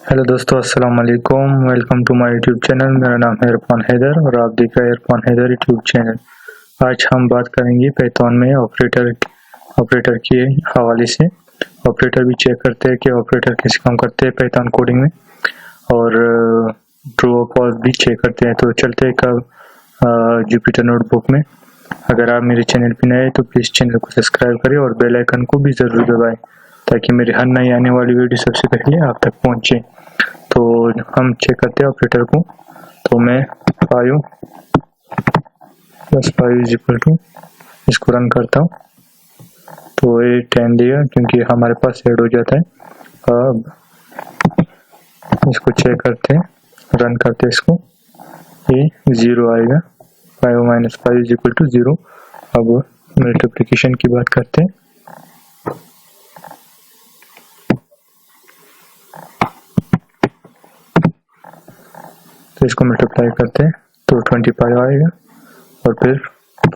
Hello दोस्तों, अस्सलाम वालेकुम। Welcome to my YouTube channel. मेरा नाम है इरफान हैदर और आप देख रहे हैं इरफान हैदर यूट्यूब चैनल। आज हम बात करेंगे पाइथन में ऑपरेटर के हवाले से। ऑपरेटर भी चेक करते हैं कि ऑपरेटर कैसे काम करते हैं पाइथन कोडिंग में, और ट्रू और फॉल्स भी चेक करते हैं। तो चलते हैं कब जुपिटर नोटबुक में। अगर आप मेरे चैनल पर नए हैं तो प्लीज़ चैनल को सब्सक्राइब करें और बेल आइकन को भी ज़रूर दबाएं ताकि मेरी हर नई आने वाली वीडियो सबसे पहले आप तक पहुंचे। तो हम चेक करते हैं ऑपरेटर को। तो मैं 5 + 5 = इसको रन करता हूँ तो ये 10 देगा क्योंकि हमारे पास ऐड हो जाता है। अब इसको चेक करते हैं, रन करते हैं इसको, ये 0 आएगा। 5 - 5 = 0। अब मल्टीप्लिकेशन की बात करते हैं। तो इसको मल्टीप्लाई करते हैं तो 25 आएगा और फिर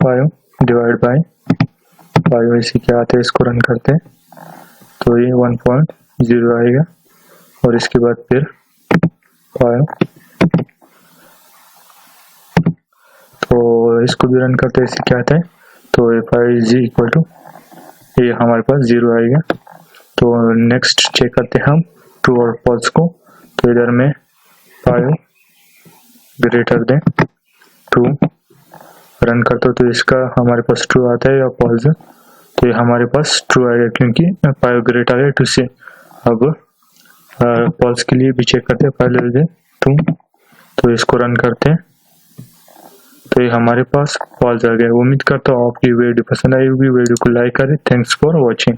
5 / 5 इसी के आते हैं। इसको रन करते हैं तो ये 1.0 आएगा और इसके बाद फिर 5। तो इसको भी रन करते हैं, इसी के आता है तो ये 5 ये हमारे पास 0 आएगा। तो नेक्स्ट चेक करते हैं हम ट्रू और फॉल्स को। तो इधर में 5 > ट्रू रन करते हो तो इसका हमारे पास ट्रू आता है या फॉल्स। तो ये हमारे पास ट्रू आएगा क्योंकि 5 > 2 से। अब फॉल्स के लिए भी चेक करते हैं 5 <2। तो इसको रन करते हैं तो ये हमारे पास फॉल्स आ गया। उम्मीद करता हूँ आपकी वीडियो पसंद आई होगी। वीडियो को लाइक करें। Thanks for watching.